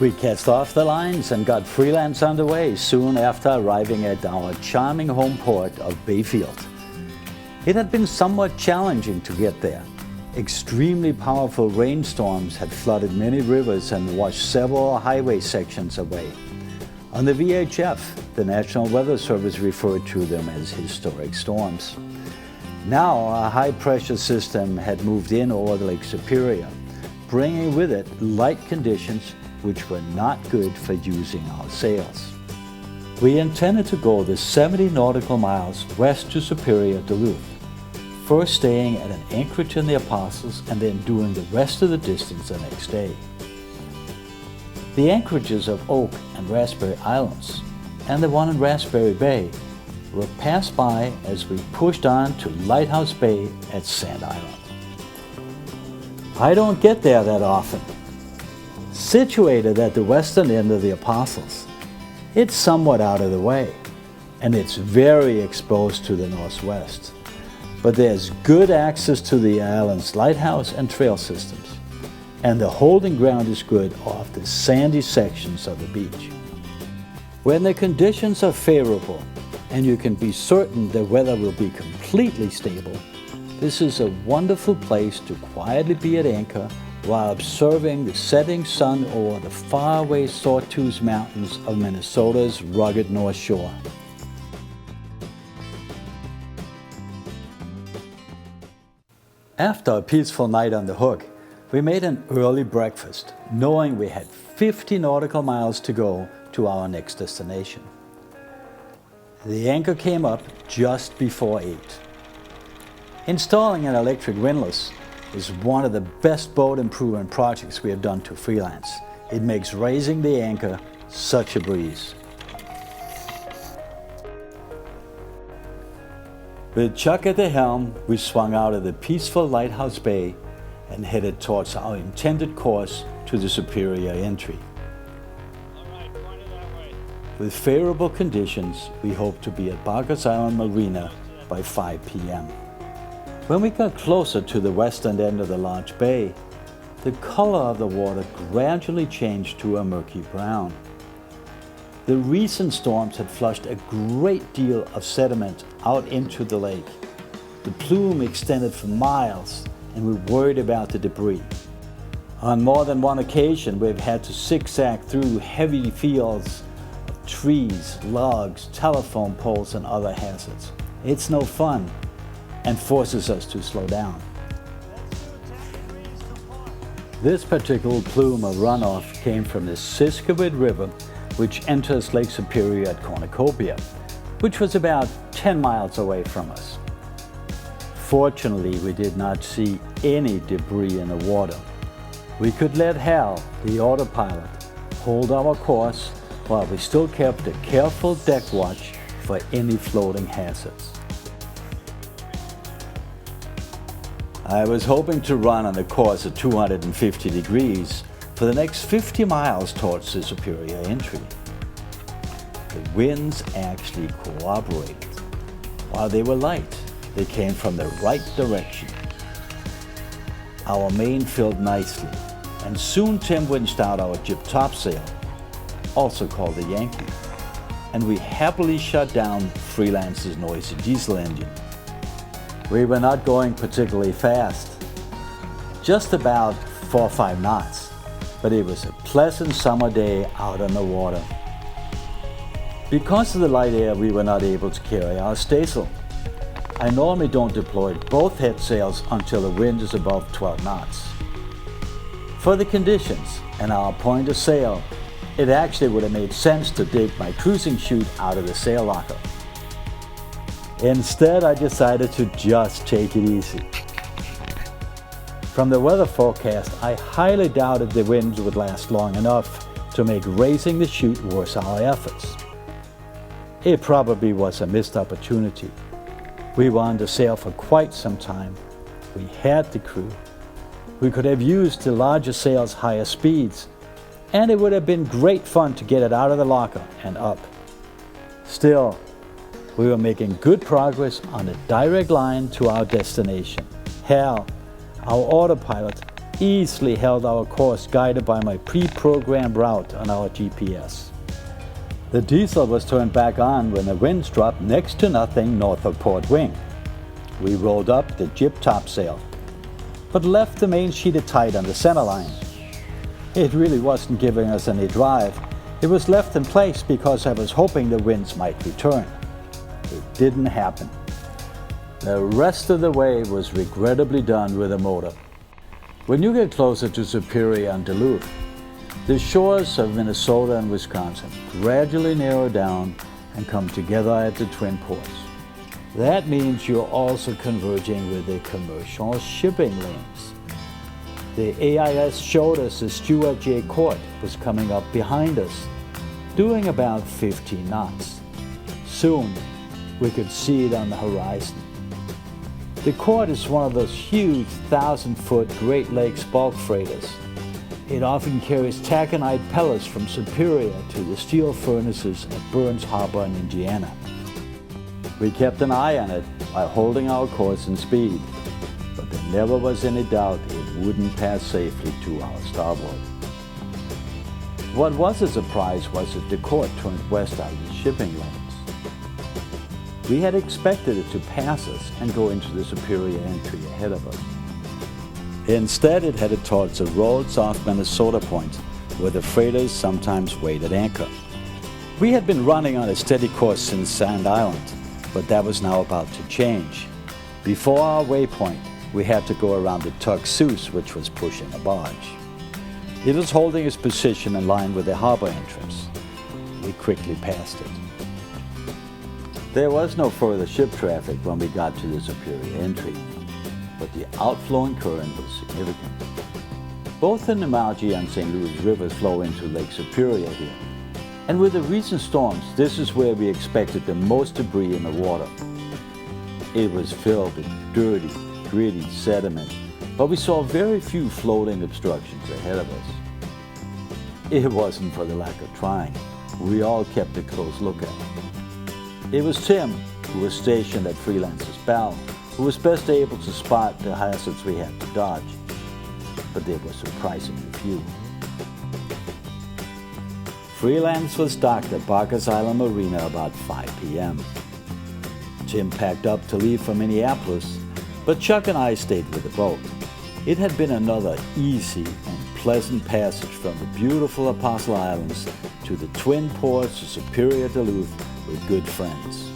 We cast off the lines and got Freelance underway soon after arriving at our charming home port of Bayfield. It had been somewhat challenging to get there. Extremely powerful rainstorms had flooded many rivers and washed several highway sections away. On the VHF, the National Weather Service referred to them as historic storms. Now a high-pressure system had moved in over Lake Superior, bringing with it light conditions which were not good for using our sails. We intended to go the 70 nautical miles west to Superior-Duluth, first staying at an anchorage in the Apostles and then doing the rest of the distance the next day. The anchorages of Oak and Raspberry Islands and the one in Raspberry Bay were passed by as we pushed on to Lighthouse Bay at Sand Island. I don't get there that often. Situated at the western end of the Apostles, it's somewhat out of the way, and it's very exposed to the northwest. But there's good access to the island's lighthouse and trail systems, and the holding ground is good off the sandy sections of the beach. When the conditions are favorable, and you can be certain the weather will be completely stable, this is a wonderful place to quietly be at anchor while observing the setting sun over the faraway Sawtooth Mountains of Minnesota's rugged North Shore. After a peaceful night on the hook, we made an early breakfast, knowing we had 50 nautical miles to go to our next destination. The anchor came up just before 8. Installing an electric windlass is one of the best boat improvement projects we have done to Freelance. It makes raising the anchor such a breeze. With Chuck at the helm, we swung out of the peaceful Lighthouse Bay and headed towards our intended course to the Superior entry. With favorable conditions, we hope to be at Barkers Island Marina by 5 p.m. When we got closer to the western end of the large bay, the color of the water gradually changed to a murky brown. The recent storms had flushed a great deal of sediment out into the lake. The plume extended for miles, and we worried about the debris. On more than one occasion, we've had to zigzag through heavy fields of trees, logs, telephone poles, and other hazards. It's no fun and forces us to slow down. This particular plume of runoff came from the Siskiyou River, which enters Lake Superior at Cornucopia, which was about 10 miles away from us. Fortunately, we did not see any debris in the water. We could let Hal, the autopilot, hold our course while we still kept a careful deck watch for any floating hazards. I was hoping to run on a course at 250 degrees for the next 50 miles towards the Superior entry. The winds actually cooperated. While they were light, they came from the right direction. Our main filled nicely, and soon Tim winched out our jib topsail, also called the Yankee, and we happily shut down Freelance's noisy diesel engine. We were not going particularly fast, just about 4 or 5 knots, but it was a pleasant summer day out on the water. Because of the light air, we were not able to carry our staysail. I normally don't deploy both head sails until the wind is above 12 knots. For the conditions and our point of sail, it actually would have made sense to dig my cruising chute out of the sail locker. Instead, I decided to just take it easy. From the weather forecast, I highly doubted the winds would last long enough to make raising the chute worth our efforts. It probably was a missed opportunity. We were under sail for quite some time. We had the crew. We could have used the larger sail's higher speeds, and it would have been great fun to get it out of the locker and up. Still, we were making good progress on a direct line to our destination. Hal, our autopilot, easily held our course guided by my pre-programmed route on our GPS. The diesel was turned back on when the winds dropped next to nothing north of Port Wing. We rolled up the jib topsail, but left the main sheeted tight on the center line. It really wasn't giving us any drive. It was left in place because I was hoping the winds might return. It didn't happen. The rest of the way was regrettably done with a motor. When you get closer to Superior and Duluth, the shores of Minnesota and Wisconsin gradually narrow down and come together at the Twin Ports. That means you're also converging with the commercial shipping lanes. The AIS showed us the Stewart J Cort was coming up behind us, doing about 15 knots. Soon, we could see it on the horizon. The Cort is one of those huge 1,000-foot Great Lakes bulk freighters. It often carries taconite pellets from Superior to the steel furnaces at Burns Harbor in Indiana. We kept an eye on it while holding our course and speed, but there never was any doubt it wouldn't pass safely to our starboard. What was a surprise was that the Cort turned west out of the shipping lanes. We had expected it to pass us and go into the Superior entry ahead of us. Instead, it headed towards the roads off Minnesota Point, where the freighters sometimes weighed at anchor. We had been running on a steady course since Sand Island, but that was now about to change. Before our waypoint, we had to go around the tug Seuss, which was pushing a barge. It was holding its position in line with the harbor entrance. We quickly passed it. There was no further ship traffic when we got to the Superior entry, but the outflowing current was significant. Both the Nemauji and St. Louis rivers flow into Lake Superior here, and with the recent storms, this is where we expected the most debris in the water. It was filled with dirty, gritty sediment, but we saw very few floating obstructions ahead of us. It wasn't for the lack of trying. We all kept a close look at it. It was Tim, who was stationed at Freelance's bow, who was best able to spot the hazards we had to dodge, but they were surprisingly few. Freelance was docked at Barkers Island Marina about 5 p.m. Tim packed up to leave for Minneapolis, but Chuck and I stayed with the boat. It had been another easy and pleasant passage from the beautiful Apostle Islands to the Twin Ports of Superior-Duluth with good friends.